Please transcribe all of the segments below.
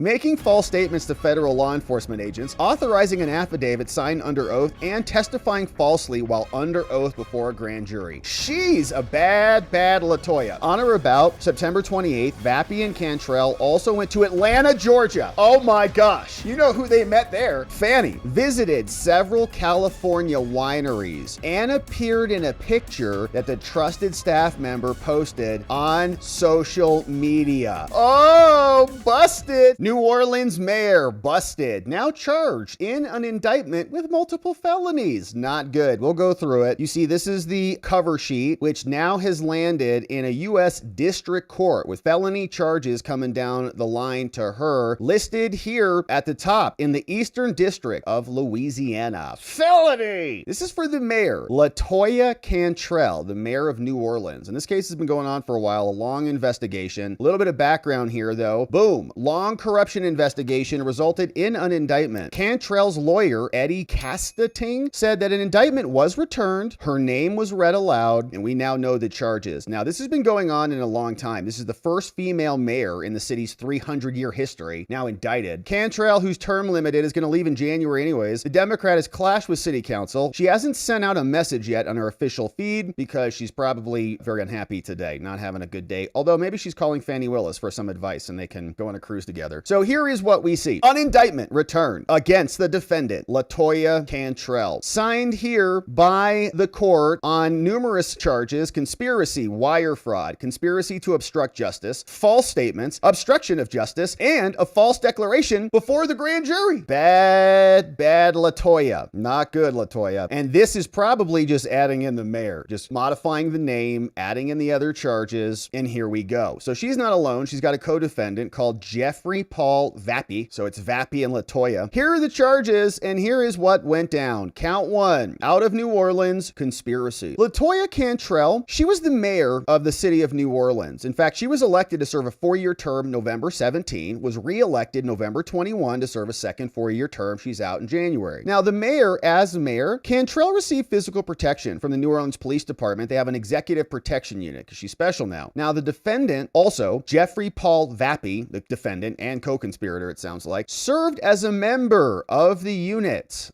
making false statements to federal law enforcement agents, authorizing an affidavit signed under oath, and testifying falsely while under oath before a grand jury. She's a bad LaToya. On or about September 28th, Vappy and Cantrell also went to Atlanta, Georgia. Oh my gosh. You know who they met there. Fanny visited several California wineries and appeared in a picture that the trusted staff member posted on social media. Oh, busted. New Orleans mayor busted. Now charged in an indictment with multiple felonies. Not good. We'll go through it. You see, this is the cover sheet, which now has landed in a U.S. district court with felony charges coming down the line to her, listed here at the top in the Eastern District of Louisiana. Felony! This is for the mayor, LaToya Cantrell, the mayor of New Orleans. And this case has been going on for a while, a long investigation. A little bit of background here, though. Boom. Long corruption investigation resulted in an indictment. Cantrell's lawyer, Eddie Castating, said that an indictment was returned, her name was read aloud, and we now know the charges. Now, this has been going on in a long time. This is the first female mayor in the city's 300-year history, now indicted. Cantrell, whose term limited, is going to leave in January anyways. The Democrat has clashed with city council. She hasn't sent out a message yet on her official feed because she's probably very unhappy today, not having a good day. Although maybe she's calling Fannie Willis for some advice and they can go on a cruise together. So here is what we see. An indictment returned against the defendant, LaToya Cantrell. Signed here by the court on numerous charges: conspiracy, wire fraud, conspiracy to obstruct justice, false statements, obstruction of justice, and a false declaration before the grand jury. Bad LaToya. Not good, LaToya. And this is probably just adding in the mayor, just modifying the name, adding in the other charges, and here we go. So she's not alone. She's got a co-defendant called Jeffrey Paul Vappy. So it's Vappy and LaToya. Here are the charges, and here is what went down. Count 1, out of New Orleans, conspiracy. LaToya Cantrell, she was the mayor of the city of New Orleans. In fact, she was elected to serve a 4-year term November 17, was re-elected November 21 to serve a second 4-year term. She's out in January. Now, the mayor, as mayor, Cantrell received physical protection from the New Orleans Police Department. They have an executive protection unit because she's special now. Now, the defendant, also Jeffrey Paul Vappy, the defendant and co-conspirator, it sounds like, served as a member of the unit.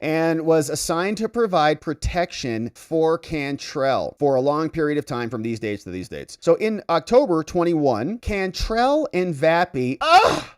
And was assigned to provide protection for Cantrell for a long period of time from these dates to these dates. So in October 21, Cantrell and Vappy,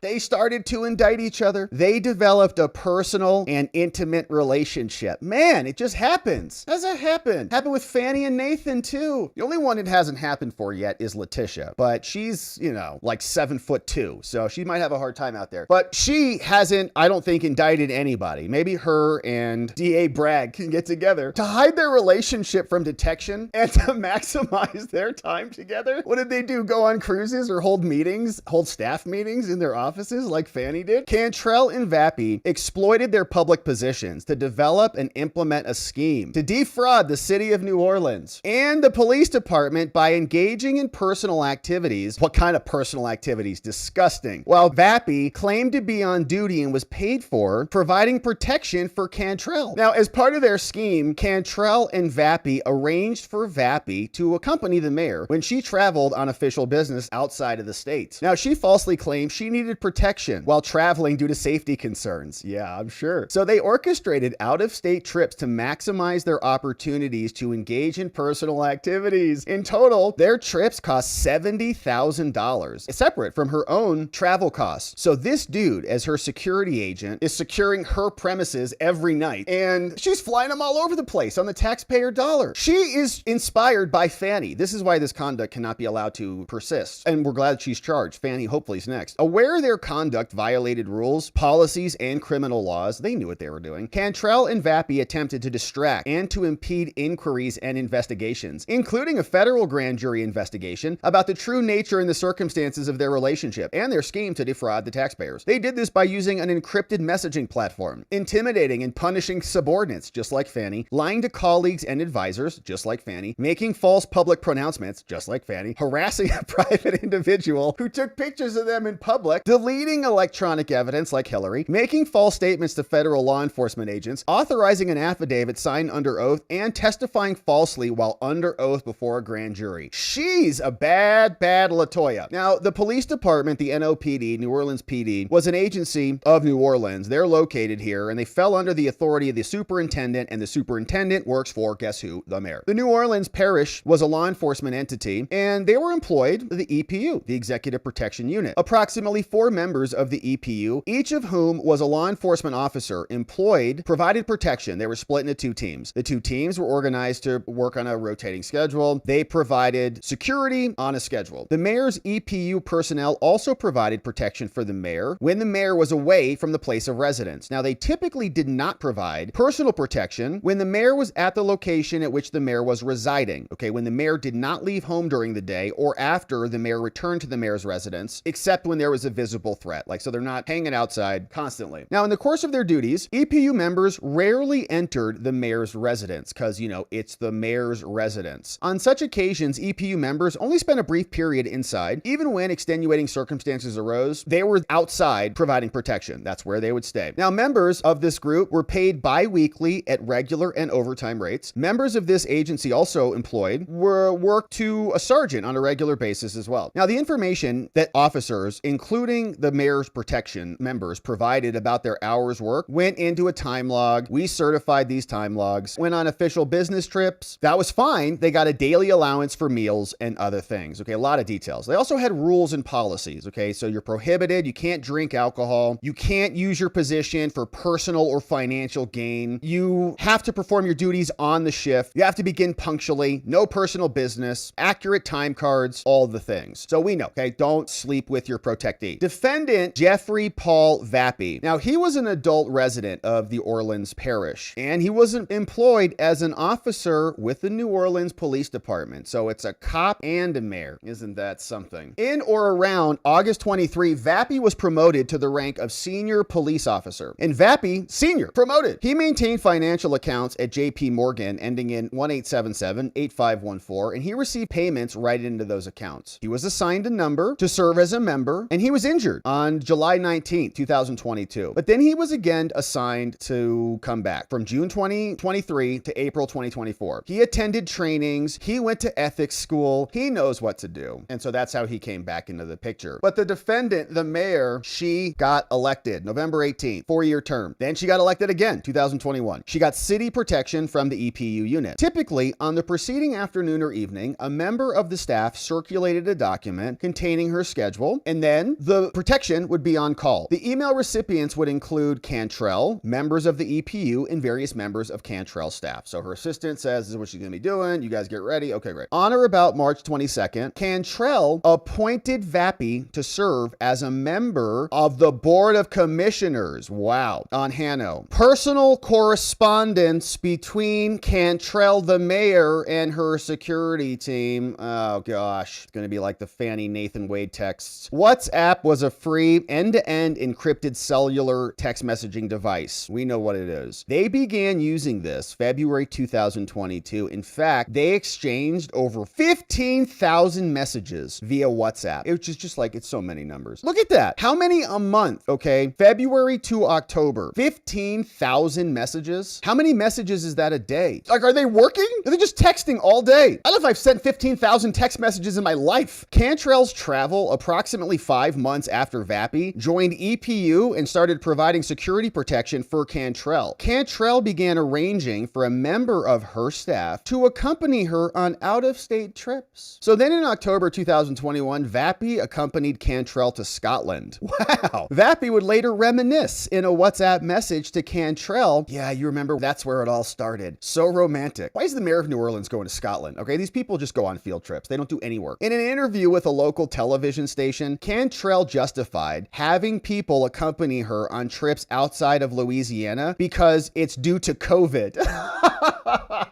they started to indict each other. They developed a personal and intimate relationship. Man, it just happens. How's that happen? Happened with Fanny and Nathan too. The only one it hasn't happened for yet is Letitia, but she's, like 7'2", so she might have a hard time out there. But she hasn't, I don't think, indicted anybody. Maybe her and DA Bragg can get together to hide their relationship from detection and to maximize their time together. What did they do? Go on cruises or hold meetings, hold staff meetings in their offices like Fanny did? Cantrell and Vappy exploited their public positions to develop and implement a scheme to defraud the city of New Orleans and the police department by engaging in personal activities. What kind of personal activities? Disgusting. While Vappy claimed to be on duty and was paid for providing protection for Cantrell. Now, as part of their scheme, Cantrell and Vappy arranged for Vappy to accompany the mayor when she traveled on official business outside of the state. Now, she falsely claimed she needed protection while traveling due to safety concerns. Yeah, I'm sure. So they orchestrated out-of-state trips to maximize their opportunities to engage in personal activities. In total, their trips cost $70,000, separate from her own travel costs. So this dude, as her security agent, is securing her premises every night, and she's flying them all over the place on the taxpayer dollar. She is inspired by Fanny. This is why this conduct cannot be allowed to persist, and we're glad she's charged. Fanny hopefully is next. Aware their conduct violated rules, policies, and criminal laws, they knew what they were doing. Cantrell and Vappy attempted to distract and to impede inquiries and investigations, including a federal grand jury investigation about the true nature and the circumstances of their relationship and their scheme to defraud the taxpayers. They did this by using an encrypted messaging platform, intimidating and punishing subordinates, just like Fanny, lying to colleagues and advisors, just like Fanny, making false public pronouncements, just like Fanny, harassing a private individual who took pictures of them in public, deleting electronic evidence like Hillary, making false statements to federal law enforcement agents, authorizing an affidavit signed under oath, and testifying falsely while under oath before a grand jury. She's a bad LaToya. Now, the police department, the NOPD, NOPD, New Orleans PD, was an agency of New Orleans. They're located here, and they fell under the authority of the superintendent, and the superintendent works for, guess who? The mayor. The New Orleans Parish was a law enforcement entity, and they were employed by the EPU, the Executive Protection Unit. Approximately 4 members of the EPU, each of whom was a law enforcement officer employed, provided protection. They were split into 2 teams. The 2 teams were organized to work on a rotating schedule. They provided security on a schedule. The mayor's EPU personnel also provided protection for the mayor when the mayor was away from the place of residence. Now, they typically did not provide personal protection when the mayor was at the location at which the mayor was residing. Okay, when the mayor did not leave home during the day or after the mayor returned to the mayor's residence, except when there was a visible threat. Like, so they're not hanging outside constantly. Now, in the course of their duties, EPU members rarely entered the mayor's residence because, you know, it's the mayor's residence. On such occasions, EPU members only spent a brief period inside. Even when extenuating circumstances arose, they were outside providing protection. That's where they would stay. Now, members of this group were paid bi-weekly at regular and overtime rates. Members of this agency also employed were worked to a sergeant on a regular basis as well. Now, the information that officers, including the mayor's protection members, provided about their hours work went into a time log. We certified these time logs. Went on official business trips. That was fine. They got a daily allowance for meals and other things. Okay, a lot of details. They also had rules and policies. Okay, so you're prohibited. You can't drink alcohol. You can't use your position for personal or financial gain. You have to perform your duties on the shift. You have to begin punctually. No personal business. Accurate time cards. All the things. So we know, okay, don't sleep with your protectee. Defendant Jeffrey Paul Vappy. Now, he was an adult resident of the Orleans Parish, and he wasn't employed as an officer with the New Orleans Police Department. So it's a cop and a mayor. Isn't that something? In or around August 23, Vappy was promoted to the rank of senior police officer. And Vappy, senior, promoted. He maintained financial accounts at JP Morgan ending in 1877-8514, and he received payments right into those accounts. He was assigned a number to serve as a member, and he was injured on July 19, 2022. But then he was again assigned to come back from June 2023 to April 2024. He attended trainings. He went to ethics school. He knows what to do. And so that's how he came back into the picture. But the defendant, the mayor, she got elected November 18th, 4-year term. Then she got elected again, 2021. She got city protection from the EPU unit. Typically, on the preceding afternoon or evening, a member of the staff circulated a document containing her schedule, and then the protection would be on call. The email recipients would include Cantrell, members of the EPU, and various members of Cantrell staff. So her assistant says, this is what she's going to be doing. You guys get ready. Okay, great. On or about March 22nd, Cantrell appointed Vappy to serve as a member of the Board of Commissioners. Wow. On Hanno. Personal correspondence between Cantrell, the mayor, and her security team. Oh gosh. It's going to be like the Fannie Nathan Wade texts. WhatsApp was a free end-to-end encrypted cellular text messaging device. We know what it is. They began using this February 2022. In fact, they exchanged over 15,000 messages via WhatsApp, which is just like, it's so many numbers. Look at that. How many a month? Okay. February to October, 15,000 messages. How many messages is that a day? Like, are they working? Are they just texting all day? I don't know if I've sent 15,000 text messages in my life. Cantrell's travel approximately 5 months after Vappy joined EPU and started providing security protection for Cantrell. Cantrell began arranging for a member of her staff to accompany her on out-of-state trips. So then in October 2021, Vappy accompanied Cantrell to Scotland. Wow. Vappy would later reminisce in a WhatsApp message to Cantrell. Yeah, you remember that's where it all started. So romantic. Why is the mayor of New Orleans going to Scotland? Okay, these people just go on field trips. They don't do any work. In an interview with a local television station, Cantrell justified having people accompany her on trips outside of Louisiana because it's due to COVID.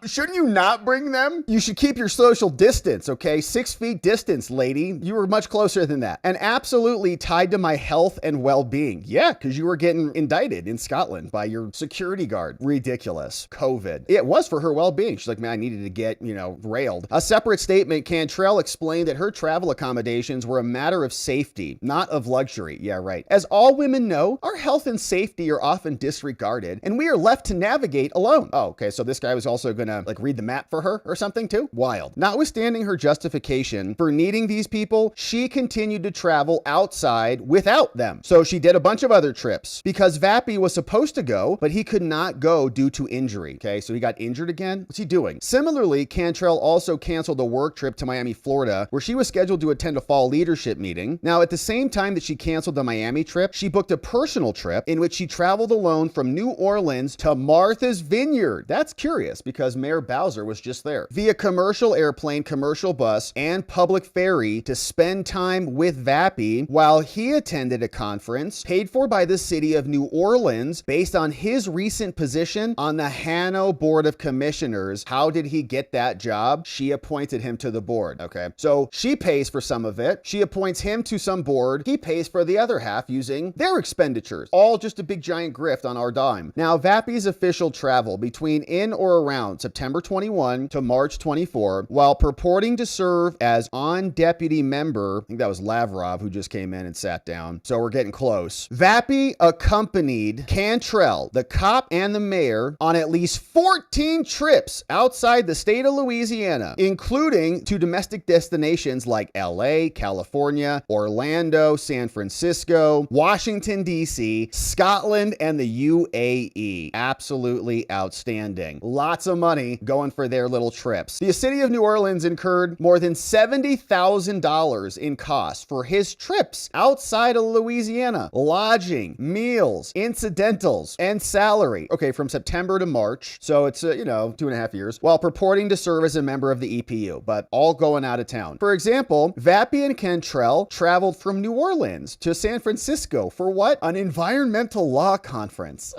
Shouldn't you not bring them? You should keep your social distance, okay? 6 feet distance, lady. You were much closer than that. And absolutely tied to my health and well-being. Yeah, because you were getting indicted in Scotland by your security guard. Ridiculous. COVID. It was for her well-being. She's like, man, I needed to get, railed. A separate statement, Cantrell explained that her travel accommodations were a matter of safety, not of luxury. Yeah, right. As all women know, our health and safety are often disregarded, and we are left to navigate alone. Oh, okay, so this guy was also gonna read the map for her or something too? Wild. Notwithstanding her justification for needing these people, she continued to travel out outside without them. So she did a bunch of other trips because Vappy was supposed to go, but he could not go due to injury. Okay, so he got injured again. What's he doing? Similarly, Cantrell also canceled a work trip to Miami, Florida, where she was scheduled to attend a fall leadership meeting. Now, at the same time that she canceled the Miami trip, she booked a personal trip in which she traveled alone from New Orleans to Martha's Vineyard. That's curious because Mayor Bowser was just there. Via commercial airplane, commercial bus, and public ferry to spend time with Vappy while he attended a conference paid for by the city of New Orleans based on his recent position on the Hanno Board of Commissioners. How did he get that job? She appointed him to the board. Okay, so she pays for some of it. She appoints him to some board. He pays for the other half using their expenditures. All just a big giant grift on our dime. Now, Vappy's official travel between in or around September 21 to March 24, while purporting to serve as on-deputy member, I think that was Lavrov who just came in and sat down, so we're getting close. Vappy accompanied Cantrell, the cop, and the mayor on at least 14 trips outside the state of Louisiana, including to domestic destinations like LA, California, Orlando, San Francisco, Washington, D.C., Scotland, and the UAE. Absolutely outstanding. Lots of money going for their little trips. The city of New Orleans incurred more than $70,000 in costs for his trips outside of Louisiana. Lodging, meals, incidentals, and salary. Okay, from September to March. So it's, 2.5 years, while purporting to serve as a member of the EPU, but all going out of town. For example, Vappy and Cantrell traveled from New Orleans to San Francisco for what? An environmental law conference.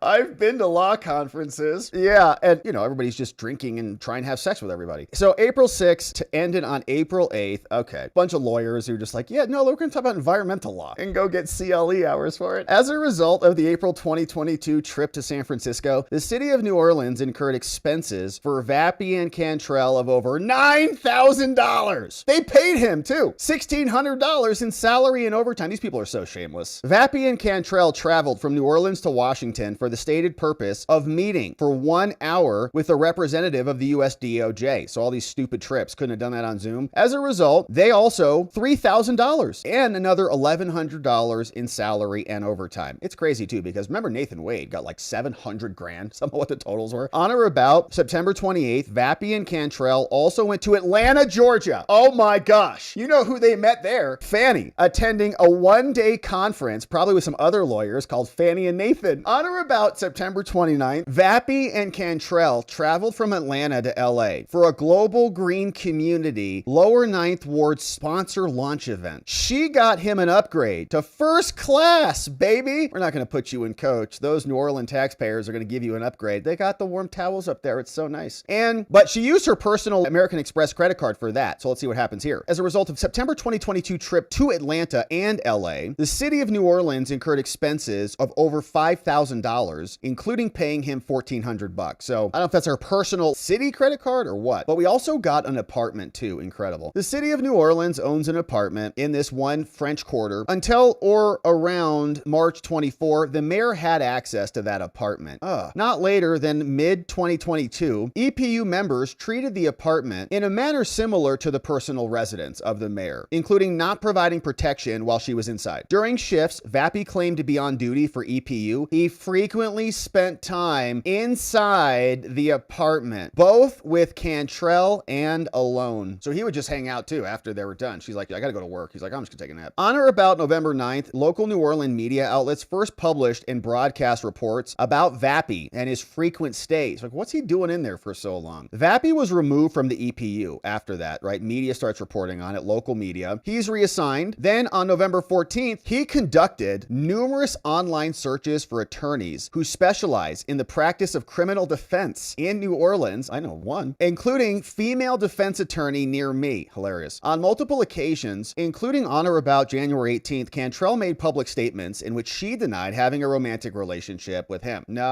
I've been to law conferences. Yeah, and everybody's just drinking and trying to have sex with everybody. So April 6th to end it on April 8th. Okay, bunch of lawyers who are just like, yeah, no, we're going to talk about environmental law and go get CLE hours for it. As a result of the April 2022 trip to San Francisco, the city of New Orleans incurred expenses for Vappy and Cantrell of over $9,000. They paid him too. $1,600 in salary and overtime. These people are so shameless. Vappy and Cantrell traveled from New Orleans to Washington for the stated purpose of meeting for 1 hour with a representative of the US DOJ. So all these stupid trips couldn't have done that on Zoom. As a result, they also $3,000 and another $1,100 in salary and overtime. It's crazy too, because remember Nathan Wade got like 700 grand, some of what the totals were. On or about September 28th, Vappy and Cantrell also went to Atlanta, Georgia. Oh my gosh. You know who they met there? Fannie, attending a one-day conference, probably with some other lawyers, called Fannie and Nathan. On or about September 29th, Vappy and Cantrell traveled from Atlanta to LA for a global green community Lower Ninth Ward sponsor launch event. She got him an upgrade to first class, baby. We're not going to put you in coach. Those New Orleans taxpayers are going to give you an upgrade. They got the warm towels up there. It's so nice. But she used her personal American Express credit card for that. So let's see what happens here. As a result of September 2022 trip to Atlanta and LA, the city of New Orleans incurred expenses of over $5,000, including paying him $1,400. So I don't know if that's her personal city credit card or what, but we also got an apartment too. Incredible. The city of New Orleans owns an apartment in this one French Quarter. Until or around March 24, the mayor had access to that apartment. Not later than mid-2022, EPU members treated the apartment in a manner similar to the personal residence of the mayor, including not providing protection while she was inside. During shifts, Vappy claimed to be on duty for EPU. He frequently spent time inside the apartment, both with Cantrell and alone. So he would just hang out too after they were done. She's like, I gotta go to work. He's like, I'm just gonna take a nap. On or about November 9th, local New Orleans media outlets first published and broadcast reports about Vappy and his frequent stays. Like, what's he doing in there for so long? Vappy was removed from the EPU after that, right? Media starts reporting on it, local media. He's reassigned. Then on November 14th, he conducted numerous online searches for attorneys who specialize in the practice of criminal defense in New Orleans. I know one, including female defense attorney near me. Hilarious. On multiple occasions, including on or about January 18th, Cantrell made public statements in which she denied having a romantic relationship with him. No.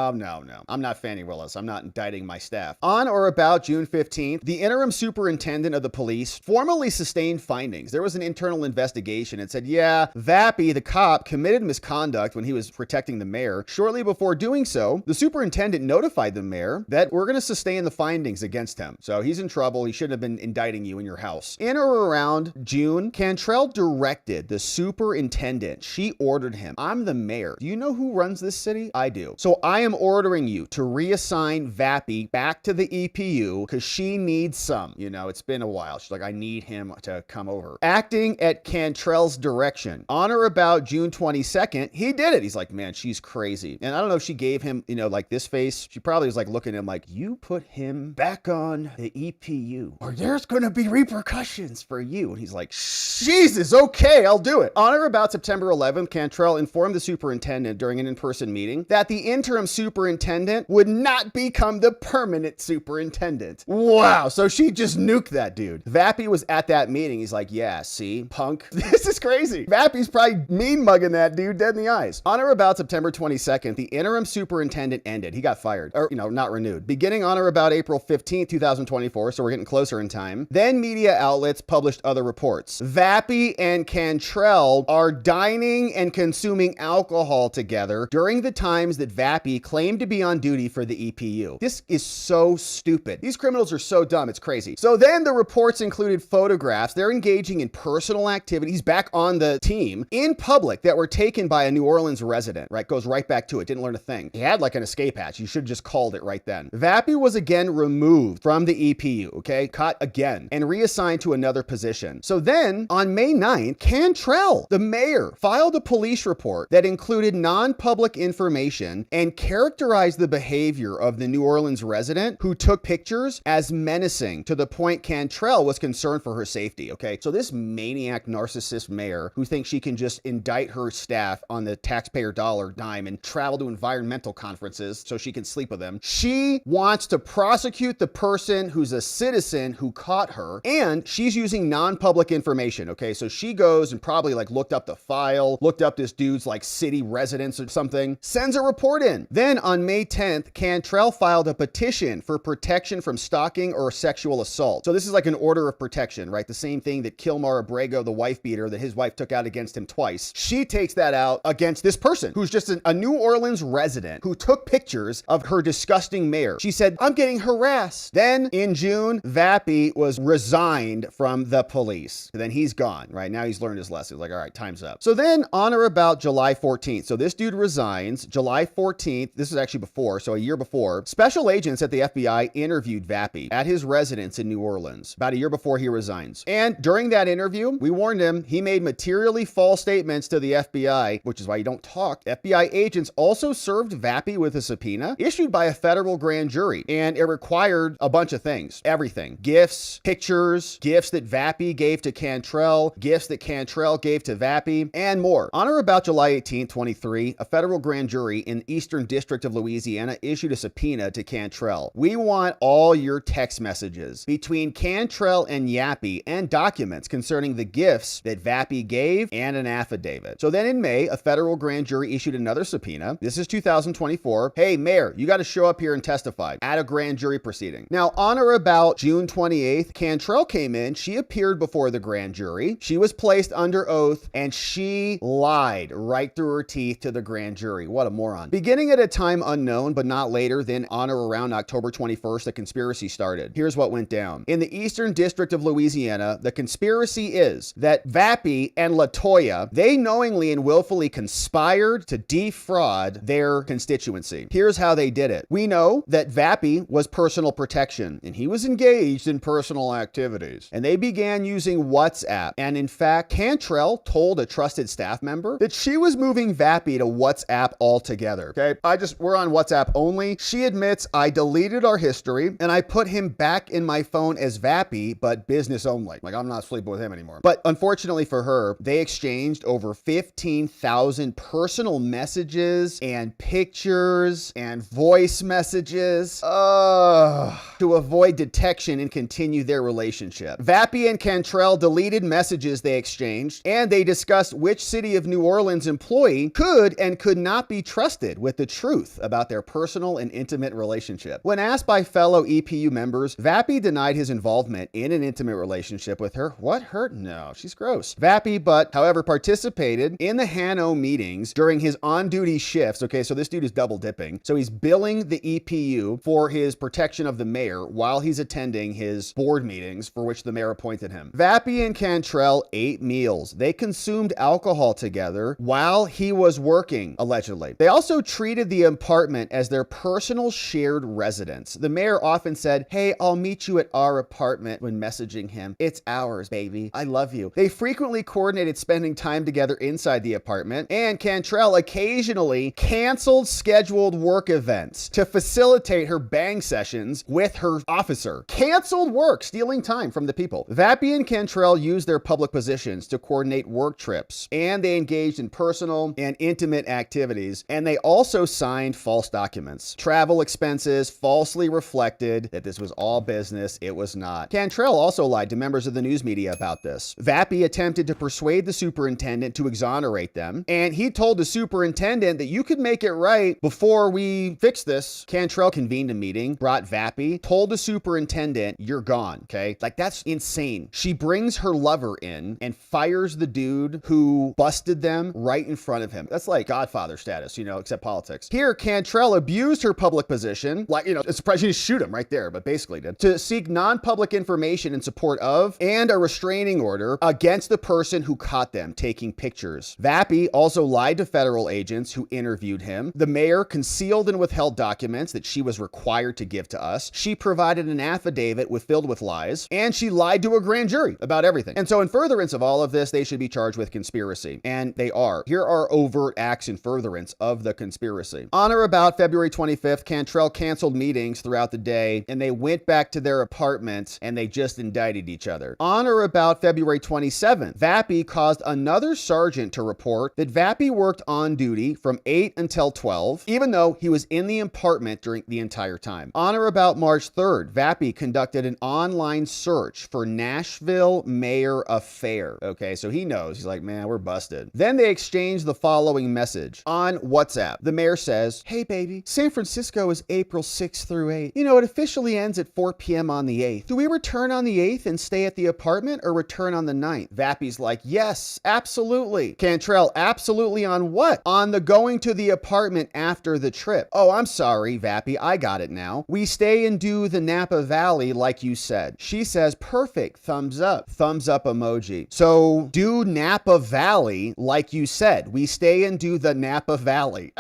I'm not Fannie Willis. I'm not indicting my staff. On or about June 15th, the interim superintendent of the police formally sustained findings. There was an internal investigation and said, yeah, Vappy, the cop, committed misconduct when he was protecting the mayor shortly before before doing so, the superintendent notified the mayor that we're going to sustain the findings against him. So he's in trouble. He shouldn't have been indicting you in your house. In or around June, Cantrell directed the superintendent. She ordered him. I'm the mayor. Do you know who runs this city? I do. So I am ordering you to reassign Vappy back to the EPU because she needs some. You know, it's been a while. She's like, I need him to come over. Acting at Cantrell's direction. On or about June 22nd, he did it. He's like, man, she's crazy. And I don't know if she gave him, you know, like this face. She probably was like looking at him like, you put him back on the EPU or there's going to be repercussions for you. And he's like, Jesus, okay, I'll do it. On or about September 11th, Cantrell informed the superintendent during an in-person meeting that the interim superintendent would not become the permanent superintendent. Wow. So she just nuked that dude. Vappy was at that meeting. He's like, yeah, see, punk. This is crazy. Vappy's probably mean mugging that dude dead in the eyes. On or about September 22nd, the interim superintendent ended. He got fired, or, you know, not renewed. Beginning on or about April 15th, 2024, so we're getting closer in time, then media outlets published other reports. Vappy and Cantrell are dining and consuming alcohol together during the times that Vappy claimed to be on duty for the EPU. This is so stupid. These criminals are so dumb, it's crazy. So then the reports included photographs. They're engaging in personal activities back on the team in public that were taken by a New Orleans resident, right? Goes right back to it. Didn't learn a thing. He had like an escape hatch. You should have just called it right then. Vappy was again removed from the EPU, okay? Caught again and reassigned to another position. So then on May 9th, Cantrell, the mayor, filed a police report that included non-public information and characterized the behavior of the New Orleans resident who took pictures as menacing to the point Cantrell was concerned for her safety, okay? So this maniac narcissist mayor who thinks she can just indict her staff on the taxpayer dollar dime and travel to environmental conferences so she can sleep with them. She wants to prosecute the person who's a citizen who caught her, and she's using non-public information, okay? So she goes and probably like looked up the file, looked up this dude's like city residence or something, sends a report in. Then on May 10th, Cantrell filed a petition for protection from stalking or sexual assault. So this is like an order of protection, right? The same thing that Kilmar Abrego, the wife beater that his wife took out against him twice. She takes that out against this person who's just a New Orleans resident who took pictures of her disgusting mayor. She said, I'm getting harassed. Then in June, Vappy was resigned from the police. And then he's gone, right? Now he's learned his lesson. Like, all right, time's up. So then on or about July 14th, so this dude resigns. July 14th, this is actually before, so a year before, special agents at the FBI interviewed Vappy at his residence in New Orleans, about a year before he resigns. And during that interview, we warned him he made materially false statements to the FBI, which is why you don't talk. FBI agents also served Vappy with a subpoena issued by a federal grand jury, and it required a bunch of things. Everything. Gifts, pictures, gifts that Vappy gave to Cantrell, gifts that Cantrell gave to Vappy, and more. On or about July 18th, 23, a federal grand jury in the Eastern District of Louisiana issued a subpoena to Cantrell. We want all your text messages between Cantrell and Yappy and documents concerning the gifts that Vappy gave and an affidavit. So then in May, a federal grand jury issued another subpoena. This is 2024. Hey, mayor, you got to show up here and testify at a grand jury proceeding. Now, on or about June 28th, Cantrell came in. She appeared before the grand jury. She was placed under oath and she lied right through her teeth to the grand jury. What a moron. Beginning at a time unknown, but not later than on or around October 21st, the conspiracy started. Here's what went down. In the Eastern District of Louisiana, the conspiracy is that Vappy and LaToya, they knowingly and willfully conspired to defraud their constituency. Here's how they did it. We know that Vappy was personal protection and he was engaged in personal activities, and they began using WhatsApp. And in fact, Cantrell told a trusted staff member that she was moving Vappy to WhatsApp altogether. Okay, we're on WhatsApp only. She admits, I deleted our history and I put him back in my phone as Vappy, but business only. Like, I'm not sleeping with him anymore. But unfortunately for her, they exchanged over 15,000 personal messages and pictures and voice messages to avoid detection and continue their relationship. Vappy and Cantrell deleted messages they exchanged, and they discussed which City of New Orleans employee could and could not be trusted with the truth about their personal and intimate relationship. When asked by fellow EPU members, Vappy denied his involvement in an intimate relationship with her. What, her? No, she's gross. Vappy, however, participated in the Hanno meetings during his on-duty shifts, okay? Okay, so this dude is double dipping. So he's billing the EPU for his protection of the mayor while he's attending his board meetings for which the mayor appointed him. Vappy and Cantrell ate meals. They consumed alcohol together while he was working, allegedly. They also treated the apartment as their personal shared residence. The mayor often said, "Hey, I'll meet you at our apartment," when messaging him. "It's ours, baby. I love you." They frequently coordinated spending time together inside the apartment, and Cantrell occasionally canceled scheduled work events to facilitate her bang sessions with her officer. Canceled work, stealing time from the people. Vappy and Cantrell used their public positions to coordinate work trips, and they engaged in personal and intimate activities, and they also signed false documents. Travel expenses falsely reflected that this was all business. It was not. Cantrell also lied to members of the news media about this. Vappy attempted to persuade the superintendent to exonerate them, and he told the superintendent that you could make it right before we fix this. Cantrell convened a meeting, brought Vappy, told the superintendent, "You're gone," okay? Like, that's insane. She brings her lover in and fires the dude who busted them right in front of him. That's like Godfather status, except politics. Here, Cantrell abused her public position, like, it's surprised she didn't shoot him right there, but basically did, to seek non-public information in support of and a restraining order against the person who caught them taking pictures. Vappy also lied to federal agents who interviewed him. The mayor concealed and withheld documents that she was required to give to us. She provided an affidavit filled with lies, and she lied to a grand jury about everything. And so in furtherance of all of this, they should be charged with conspiracy. And they are. Here are overt acts in furtherance of the conspiracy. On or about February 25th, Cantrell canceled meetings throughout the day, and they went back to their apartment, and they just indicted each other. On or about February 27th, Vappy caused another sergeant to report that Vappy worked on duty from 8 until 12, even though he was in the apartment during the entire time. On or about March 3rd, Vappy conducted an online search for Nashville mayor affair. Okay, so he knows. He's like, man, we're busted. Then they exchanged the following message on WhatsApp. The mayor says, "Hey, baby, San Francisco is April 6th through 8th. It officially ends at 4 p.m. on the 8th. Do we return on the 8th and stay at the apartment or return on the 9th? Vappy's like, yes, absolutely. Cantrell, absolutely on what? On the going to the apartment after the trip. Oh, I'm sorry, Vappy, I got it now. We stay and do the Napa Valley like you said. She says, perfect, thumbs up emoji. So do Napa Valley like you said. We stay and do the Napa Valley.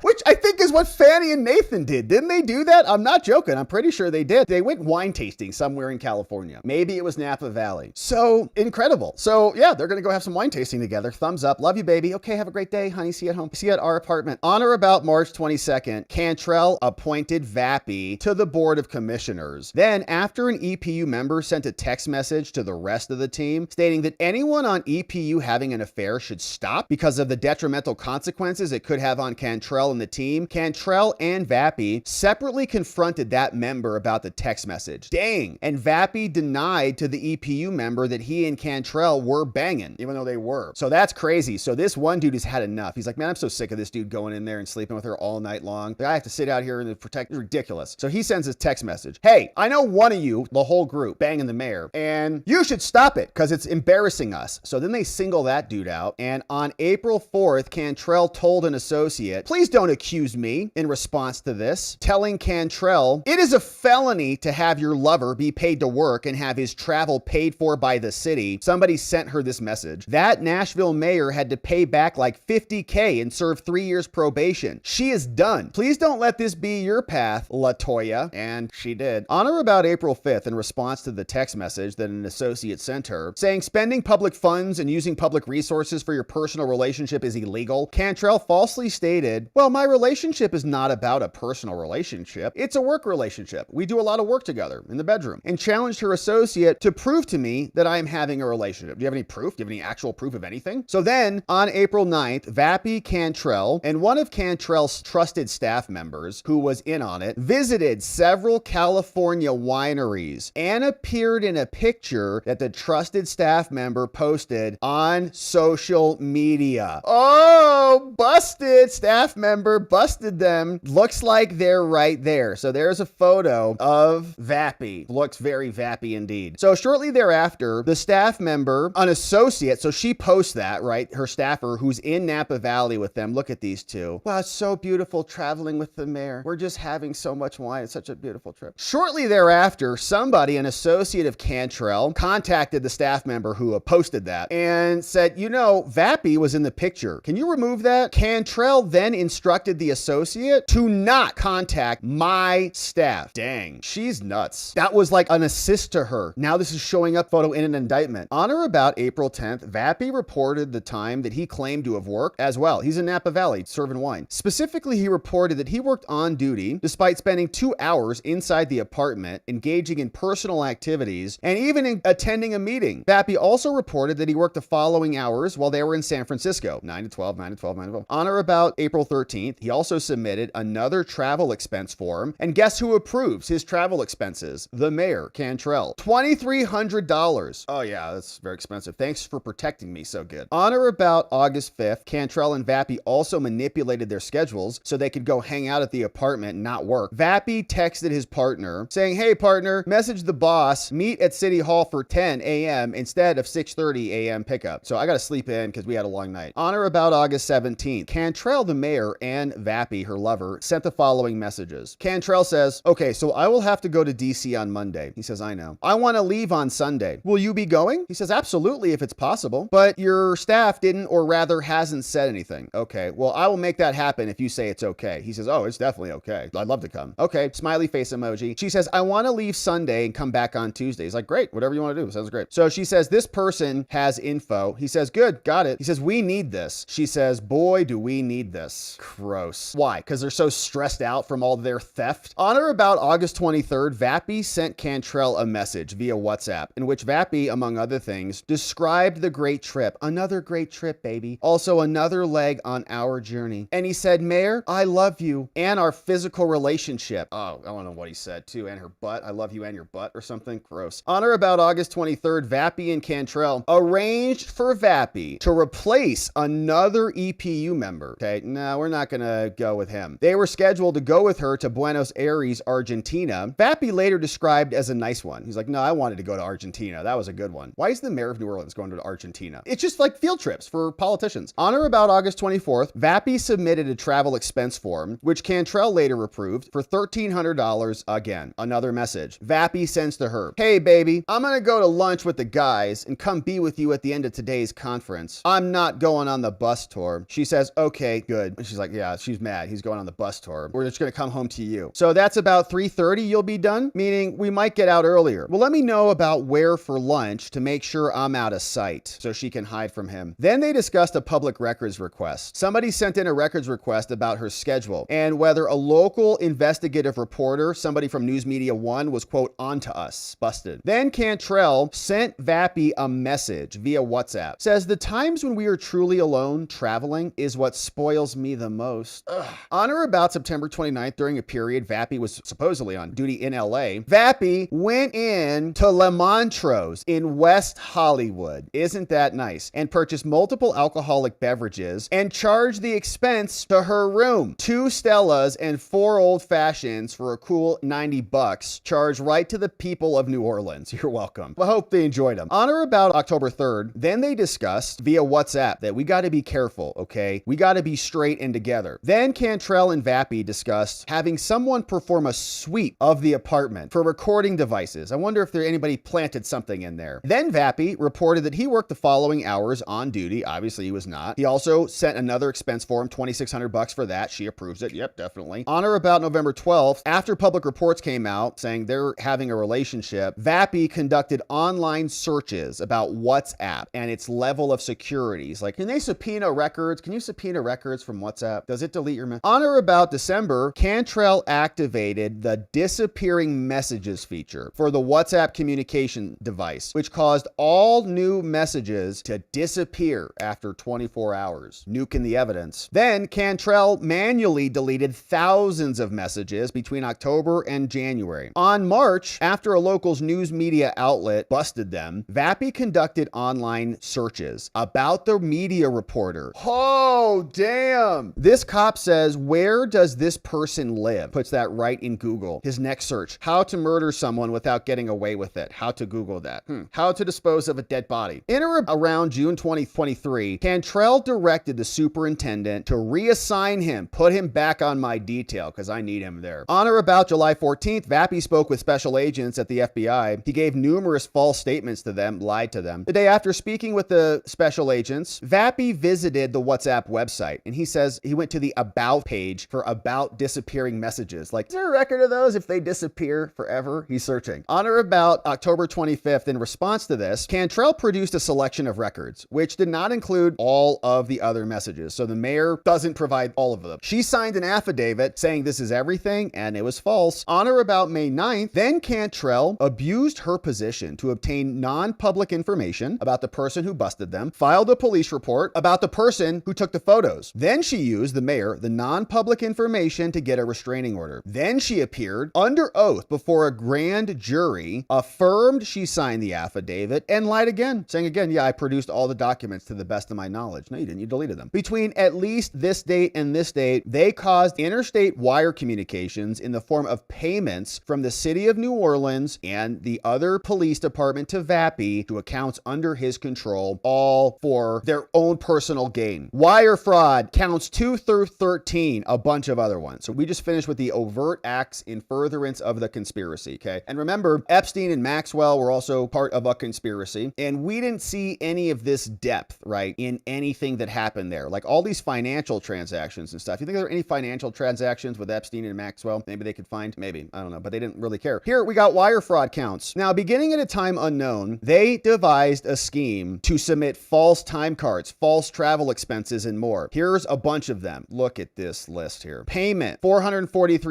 Which I think is what Fanny and Nathan did. Didn't they do that? I'm not joking. I'm pretty sure they did. They went wine tasting somewhere in California. Maybe it was Napa Valley. So incredible. So yeah, they're going to go have some wine tasting together. Thumbs up. Love you, baby. Okay, have a great day, honey. See you at home. See you at our apartment. On or about March 22nd, Cantrell appointed Vappy to the Board of Commissioners. Then, after an EPU member sent a text message to the rest of the team stating that anyone on EPU having an affair should stop because of the detrimental consequences it could have on Cantrell and the team, Cantrell and Vappy separately confronted that member about the text message. Dang. And Vappy denied to the EPU member that he and Cantrell were banging, even though they were. So that's crazy. So this one dude has had enough. He's like, man, I'm so sick of this dude going in there and sleeping with her all night long. I have to sit out here and protect. It's ridiculous. So he sends his text message. Hey, I know one of you, the whole group, banging the mayor, and you should stop it because it's embarrassing us. So then they single that dude out. And on April 4th, Cantrell told an associate, please don't accuse me in response to this, telling Cantrell, it is a felony to have your lover be paid to work and have his travel paid for by the city. Somebody sent her this message. That Nashville mayor had to pay back like $50K and serve 3 years probation. She is done. Please don't let this be your path, LaToya. And she did. On or about April 5th, in response to the text message that an associate sent her, saying spending public funds and using public resources for your personal relationship is illegal, Cantrell falsely stated, well, my relationship is not about a personal relationship. It's a work relationship. We do a lot of work together in the bedroom, and challenged her associate to prove to me that I am having a relationship. Do you have any proof? Do you have any actual proof of anything? So then on April 9th, Vappy, Cantrell, and one of Cantrell's trusted staff members who was in on it visited several California wineries and appeared in a picture that the trusted staff member posted on social media. Oh, busted. Busted! Staff member busted them. Looks like they're right there. So there's a photo of Vappy. Looks very Vappy indeed. So shortly thereafter, the staff member, an associate, so she posts that, right? Her staffer who's in Napa Valley with them. Look at these two. Wow, it's so beautiful traveling with the mayor. We're just having so much wine. It's such a beautiful trip. Shortly thereafter, somebody, an associate of Cantrell, contacted the staff member who posted that and said, you know, Vappy was in the picture. Can you remove that? Cantrell then instructed the associate to not contact my staff. Dang, she's nuts. That was like an assist to her. Now this is showing up photo in an indictment. On or about April 10th, Vappy reported the time that he claimed to have worked as well. He's in Napa Valley serving wine. Specifically, he reported that he worked on duty despite spending 2 hours inside the apartment, engaging in personal activities, and even attending a meeting. Vappy also reported that he worked the following hours while they were in San Francisco, 9 to 12, 9 to 12, 9 to 12. On or about April 13th, he also submitted another travel expense form, and guess who approves his travel expenses? The mayor, Cantrell. $2,300. Oh yeah, that's very expensive. Thanks for protecting me so good. On or about August 5th, Cantrell and Vappy also manipulated their schedules so they could go hang out at the apartment and not work. Vappy texted his partner saying, hey partner, message the boss, meet at City Hall for 10 a.m. instead of 6:30 a.m. pickup. So I got to sleep in because we had a long night. On or about August 17th, Cantrell, the mayor, and Vappy, her lover, sent the following messages. Cantrell says, okay, so I will have to go to DC on Monday. He says, I know. I want to leave on Sunday. Will you be going? He says, absolutely, if it's possible. But your staff didn't, or rather hasn't said anything. Okay, well, I will make that happen if you say it's okay. He says, oh, it's definitely okay. I'd love to come. Okay, smiley face emoji. She says, I want to leave Sunday and come back on Tuesday. He's like, great, whatever you want to do. Sounds great. So she says, this person has info. He says, good, got it. He says, we need this. She says, boy, do we need this. Gross. Why? Because they're so stressed out from all their theft. On or about August 23rd, Vappy sent Cantrell a message via WhatsApp in which Vappy, among other things, described the great trip. Another great trip, baby. Also another leg on our journey. And he said, Mayor, I love you and our physical relationship. Oh, I don't know what he said too. And her butt. I love you and your butt or something. Gross. On or about August 23rd, Vappy and Cantrell arranged for Vappy to replace another EPU member. Okay, no, we're not gonna go with him. They were scheduled to go with her to Buenos Aires, Argentina. Vappy later described as a nice one. He's like, no, I wanted to go to Argentina. That was a good one. Why is the mayor of New Orleans going to Argentina? It's just like field trips for politicians. On or about August 24th, Vappy submitted a travel expense form, which Cantrell later approved for $1,300 again. Another message. Vappy sends to her, hey baby, I'm gonna go to lunch with the guys and come be with you at the end of today's conference. I'm not going on the bus tour. She says, okay, good. And she's like, yeah, she's mad. He's going on the bus tour. We're just gonna come home to you. So that's about 3:30 you'll be done, meaning we might get out earlier. Well, let me know about where for lunch to make sure I'm out of sight so she can hide from him. Then they discussed a public records request. Somebody sent in a records request about her schedule and whether a local investigative reporter, somebody from News Media 1, was, quote, onto us. Busted. Then Cantrell sent Vappy a message via WhatsApp. Says, the times when we are truly alone traveling is what spoils me the most. Ugh. On or about September 29th, during a period Vappy was supposedly on duty in LA, Vappy went in to Le Montrose in West Hollywood. Isn't that nice? And purchased multiple alcoholic beverages and charged the expense to her room. 2 Stellas and 4 old fashions for a cool $90, charged right to the people of New Orleans. You're welcome. I hope they enjoyed them. On or about October 3rd, then they discussed via WhatsApp that we got to be careful, okay? We got to be straight and together. Then Cantrell and Vappy discussed having someone perform a sweep of the apartment for recording devices. I wonder if anybody planted something in there. Then Vappy reported that he worked the following hours on duty. Obviously he was not. He also sent another expense form, $2,600 for that. She approves it. Yep, definitely. On or about November 12th, after public reports came out saying they're having a relationship, Vappy conducted online searches about WhatsApp and its level of security. He's like, can they subpoena records? Can you subpoena records from WhatsApp? Does it delete your On or about December, Cantrell activated the disappearing messages feature for the WhatsApp communication device, which caused all new messages to disappear after 24 hours. Nuking the evidence. Then Cantrell manually deleted thousands of messages between October and January. On March, after a local's news media outlet busted them, Vappy conducted online searches about the media reporter. Oh, Oh, damn. This cop says, where does this person live? Puts that right in Google. His next search, how to murder someone without getting away with it. How to Google that. How to dispose of a dead body. In or around June 2023, Cantrell directed the superintendent to reassign him, put him back on my detail because I need him there. On or about July 14th, Vappy spoke with special agents at the FBI. He gave numerous false statements to them, lied to them. The day after speaking with the special agents, Vappy visited the WhatsApp website, and he says he went to the About page for about disappearing messages. Like, is there a record of those if they disappear forever? He's searching. On or about October 25th, in response to this, Cantrell produced a selection of records, which did not include all of the other messages. So the mayor doesn't provide all of them. She signed an affidavit saying this is everything, and it was false. On or about May 9th, then Cantrell abused her position to obtain non-public information about the person who busted them, filed a police report about the person who took the photos. Then she used, the mayor, the non-public information to get a restraining order. Then she appeared under oath before a grand jury, affirmed she signed the affidavit, and lied again, saying again, yeah, I produced all the documents to the best of my knowledge. No, you didn't. You deleted them. Between at least this date and this date, they caused interstate wire communications in the form of payments from the city of New Orleans and the other police department to Vappy to accounts under his control, all for their own personal gain. Wire fraud, counts 2 through 13, a bunch of other ones. So we just finished with the overt acts in furtherance of the conspiracy, okay? And remember, Epstein and Maxwell were also part of a conspiracy, and we didn't see any of this depth, right, in anything that happened there. Like all these financial transactions and stuff. You think there are any financial transactions with Epstein and Maxwell? Maybe they could find, maybe, I don't know, but they didn't really care. Here we got wire fraud counts. Now, beginning at a time unknown, they devised a scheme to submit false time cards, false travel expenses, and more. Here's a bunch of them. Look at this list here. Payment, $443,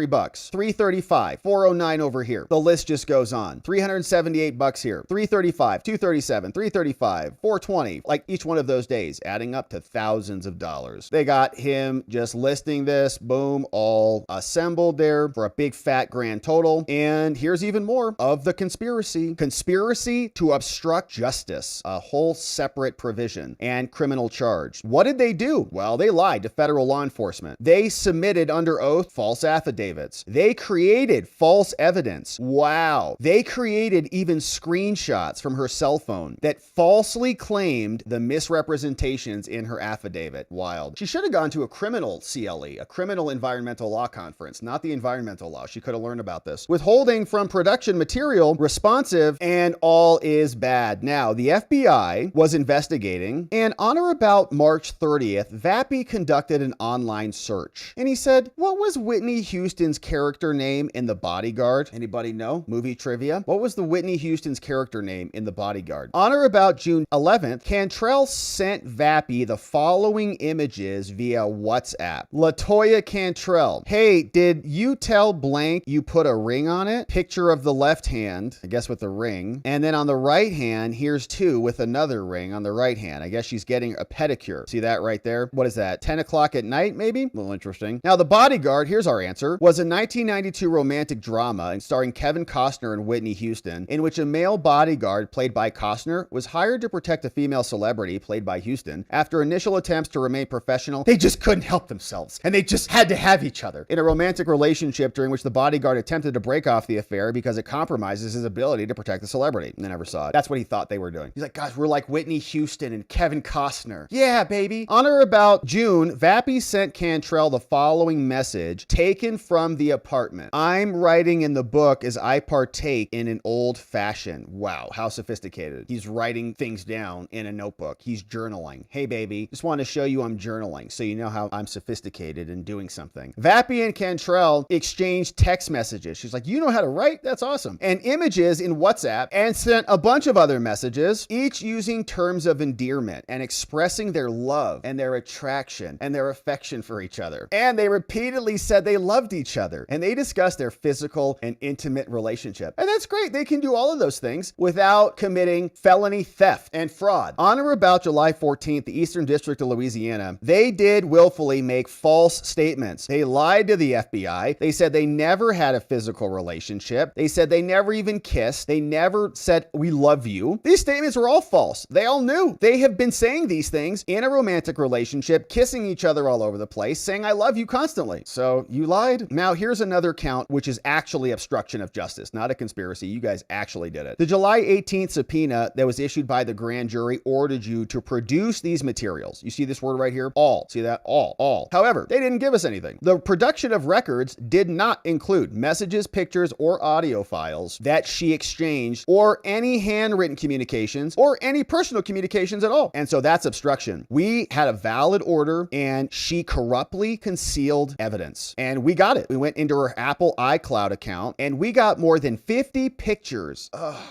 $335, $409 over here. The list just goes on. $378 here, $335, $237, $335, $420, like each one of those days, adding up to thousands of dollars. They got him just listing this, boom, all assembled there for a big fat grand total. And here's even more of the conspiracy. Conspiracy to obstruct justice, a whole separate provision and criminal charge. What did they do? Well, they lied to federal law enforcement. They submitted under oath false affidavits. They created false evidence. Wow. They created even screenshots from her cell phone that falsely claimed the misrepresentations in her affidavit. Wild. She should have gone to a criminal CLE, a criminal environmental law conference, not the environmental law. She could have learned about this. Withholding from production material, responsive, and all is bad. Now, the FBI was investigating, and on or about March 30th, Vappy conducted an online search. And he said, what was Whitney Houston's character name in The Bodyguard? Anybody know? Movie trivia. What was the Whitney Houston's character name in The Bodyguard? On or about June 11th, Cantrell sent Vappy the following images via WhatsApp. LaToya Cantrell. Hey, did you tell blank you put a ring on it? Picture of the left hand, I guess with the ring. And then on the right hand, here's two with another ring on the right hand. I guess she's getting a pedicure. See that right there? What is that? 10 o'clock at night, maybe? A little interesting. Now, The Bodyguard, here's our answer, was a 1992 romantic drama and starring Kevin Costner and Whitney Houston, in which a male bodyguard played by Costner was hired to protect a female celebrity played by Houston. After initial attempts to remain professional, they just couldn't help themselves, and they just had to have each other. In a romantic relationship during which the bodyguard attempted to break off the affair because it compromises his ability to protect the celebrity. I never saw it. That's what he thought they were doing. He's like, guys, we're like Whitney Houston and Kevin Costner. Yeah, baby. On or about June, Vappy sent Cantrell the following message taken from the apartment. I'm writing in the book as I partake in an old fashioned. Wow, how sophisticated. He's writing things down in a notebook. He's journaling. Hey, baby, just want to show you I'm journaling so you know how I'm sophisticated and doing something. Vappy and Cantrell exchanged text messages. She's like, you know how to write? That's awesome. And images in WhatsApp, and sent a bunch of other messages, each using terms of endearment and expressing their love and their attraction and their affection for each other. And they repeatedly said they loved each other, and they discussed their physical and intimate relationship. And that's great. They can do all of those things without committing felony theft and fraud. On or about July 14th, the Eastern District of Louisiana, they did willfully make false statements. They lied to the FBI. They said they never had a physical relationship. They said they never even kissed. They never said, we love you. These statements were all false. They all knew. They have been saying these things in a romantic relationship relationship, kissing each other all over the place, saying I love you constantly. So you lied. Now here's another count, which is actually obstruction of justice, not a conspiracy. You guys actually did it. The July 18th subpoena that was issued by the grand jury ordered you to produce these materials. You see this word right here? All. See that? All. However, they didn't give us anything. The production of records did not include messages, pictures, or audio files that she exchanged, or any handwritten communications, or any personal communications at all. And so that's obstruction. We had a valid order, and she corruptly concealed evidence. And we got it. We went into her Apple iCloud account, and we got more than 50 pictures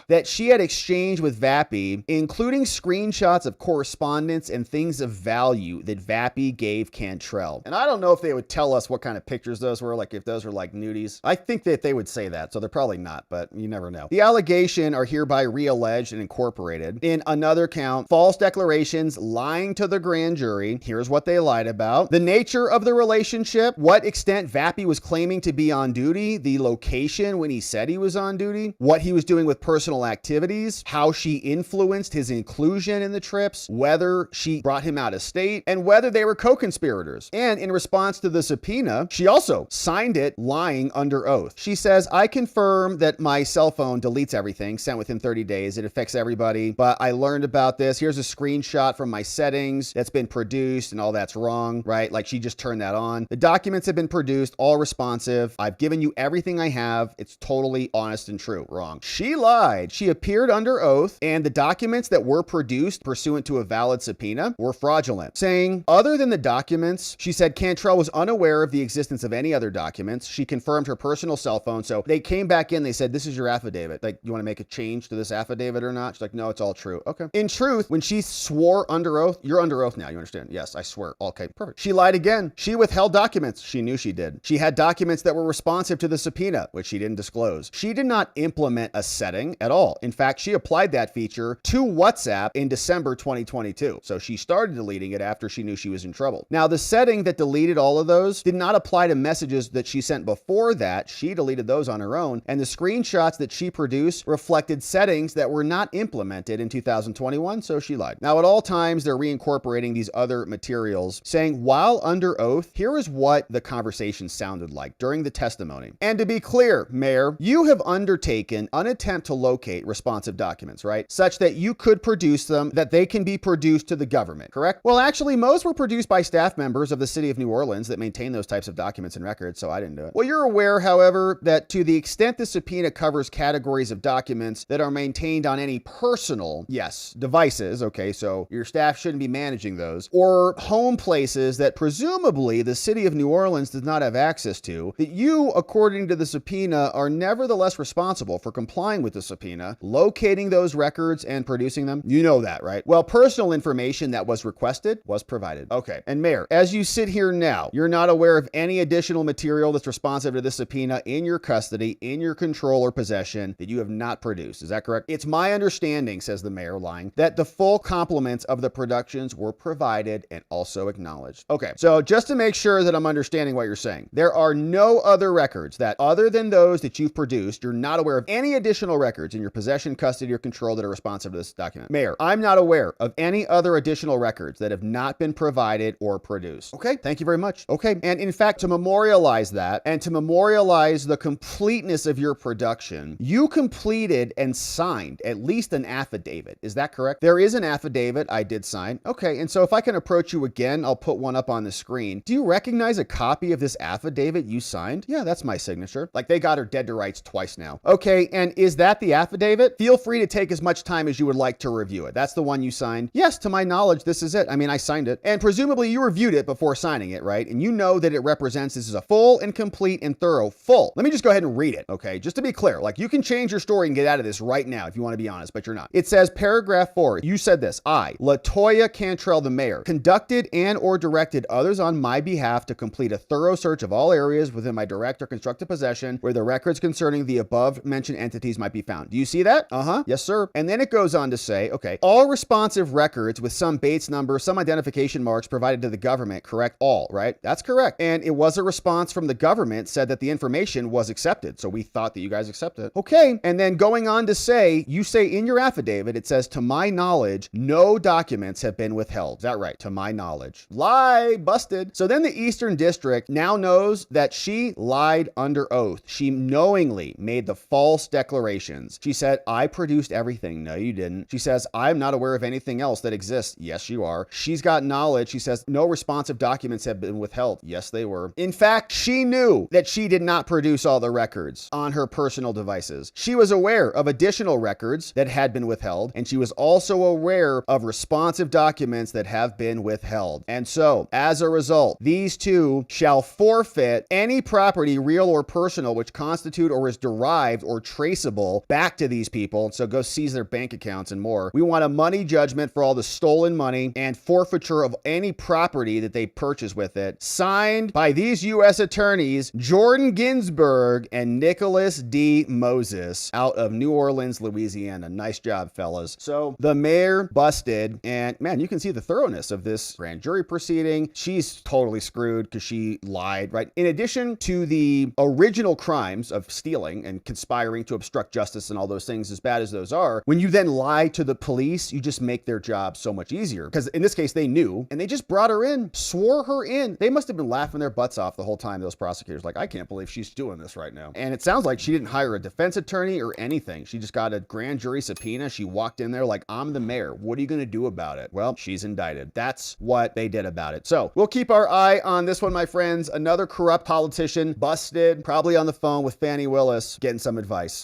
that she had exchanged with Vappy, including screenshots of correspondence and things of value that Vappy gave Cantrell. And I don't know if they would tell us what kind of pictures those were, like if those were like nudies. I think that they would say that, so they're probably not, but you never know. The allegation are hereby re-alleged and incorporated. In another count, false declarations, lying to the grand jury. Here's what they lied about. The nature of the relationship, what extent Vappy was claiming to be on duty, the location when he said he was on duty, what he was doing with personal activities, how she influenced his inclusion in the trips, whether she brought him out of state, and whether they were co-conspirators. And in response to the subpoena, she also signed it lying under oath. She says, I confirm that my cell phone deletes everything sent within 30 days. It affects everybody, but I learned about this. Here's a screenshot from my settings that's been produced and all that's wrong, right? Like she just turned that on. The documents have been produced, all responsive. I've given you everything I have. It's totally honest and true. Wrong. She lied. She appeared under oath, and the documents that were produced pursuant to a valid subpoena were fraudulent, saying other than the documents, she said Cantrell was unaware of the existence of any other documents. She confirmed her personal cell phone. So they came back in, they said, this is your affidavit. Like, you want to make a change to this affidavit or not? She's like, no, it's all true. Okay. In truth, when she swore under oath, you're under oath now. You understand? Yes, I swear. Okay, perfect. She lied again. She withheld documents. She knew she did. She had documents that were responsive to the subpoena, which she didn't disclose. She did not implement a setting at all. In fact, she applied that feature to WhatsApp in December 2022. So she started deleting it after she knew she was in trouble. Now, the setting that deleted all of those did not apply to messages that she sent before that. She deleted those on her own. And the screenshots that she produced reflected settings that were not implemented in 2021. So she lied. Now, at all times, they're reincorporating these other materials, saying while under oath, here is what the conversation sounded like during the testimony. And to be clear, Mayor, you have undertaken an attempt to locate responsive documents, right? Such that you could produce them, that they can be produced to the government, correct? Well, actually, most were produced by staff members of the city of New Orleans that maintain those types of documents and records, so I didn't do it. Well, you're aware, however, that to the extent the subpoena covers categories of documents that are maintained on any personal, yes, devices, okay, so your staff shouldn't be managing those, or home places that presumably the city of New Orleans does not have access to, that you, according to the subpoena, are nevertheless responsible for complying with the subpoena, locating those records and producing them. You know that, right? Well, personal information that was requested was provided. Okay. And Mayor, as you sit here now, you're not aware of any additional material that's responsive to this subpoena in your custody, in your control or possession that you have not produced. Is that correct? It's my understanding, says the mayor, lying, that the full complements of the productions were provided and also acknowledged. Okay. So just to make sure that I'm understanding what you're saying, there are no other records that, other than those that you've produced, you're not aware of any additional records in your possession, custody, or control that are responsive to this document. Mayor, I'm not aware of any other additional records that have not been provided or produced. Okay, thank you very much. Okay, and in fact, to memorialize that and to memorialize the completeness of your production, you completed and signed at least an affidavit. Is that correct? There is an affidavit I did sign. Okay, and so if I can approach you again, I'll put one up on the screen. Do you recognize a copy of this affidavit you signed? Yeah, that's my signature. Like they got her dead to rights twice now. Okay, and is that the affidavit? Feel free to take as much time as you would like to review it. That's the one you signed? Yes, to my knowledge, this is it. I mean, I signed it. And presumably you reviewed it before signing it, right? And you know that it represents this is a full and complete and thorough full. Let me just go ahead and read it, okay? Just to be clear, like you can change your story and get out of this right now if you want to be honest, but you're not. It says paragraph 4, you said this, I, LaToya Cantrell, the mayor, conducted and or directed others on my behalf to complete a thorough search of all areas within my direct or constructive possession where the records concerning the above mentioned entities might be found. Do you see that? Yes, sir. And then it goes on to say, okay, all responsive records with some Bates number, some identification marks provided to the government, correct? All, right? That's correct. And it was a response from the government said that the information was accepted. So we thought that you guys accepted it. Okay. And then going on to say, you say in your affidavit, it says, to my knowledge, no documents have been withheld. Is that right? To my knowledge. Lie busted. So then the Eastern District now knows that she lied under oath. She knowingly made the false declarations. She said, I produced everything. No, you didn't. She says, I'm not aware of anything else that exists. Yes, you are. She's got knowledge. She says, no responsive documents have been withheld. Yes, they were. In fact, she knew that she did not produce all the records on her personal devices. She was aware of additional records that had been withheld, and she was also aware of responsive documents that have been withheld. And so, as a result, these two shall forfeit any property, real or personal, which constitute or is derived or traceable back to these people. So go seize their bank accounts and more. We want a money judgment for all the stolen money and forfeiture of any property that they purchase with it, signed by these U.S. attorneys, Jordan Ginsburg and Nicholas D. Moses, out of New Orleans, Louisiana. Nice job, fellas. So the mayor busted, and man, you can see the thoroughness of this grand jury proceeding. She's totally screwed because she lied, right? In addition to the original crimes of stealing and conspiring to obstruct justice and all those things, as bad as those are, when you then lie to the police, you just make their job so much easier. Because in this case, they knew, and they just brought her in, swore her in. They must have been laughing their butts off the whole time, those prosecutors. Like, I can't believe she's doing this right now. And it sounds like she didn't hire a defense attorney or anything. She just got a grand jury subpoena. She walked in there like, I'm the mayor. What are you going to do about it? Well, she's indicted. That's what they did about it. So we'll keep our eye on this one, my friends. Another corrupt politician busted, probably on the phone with Fannie Willis, getting some advice.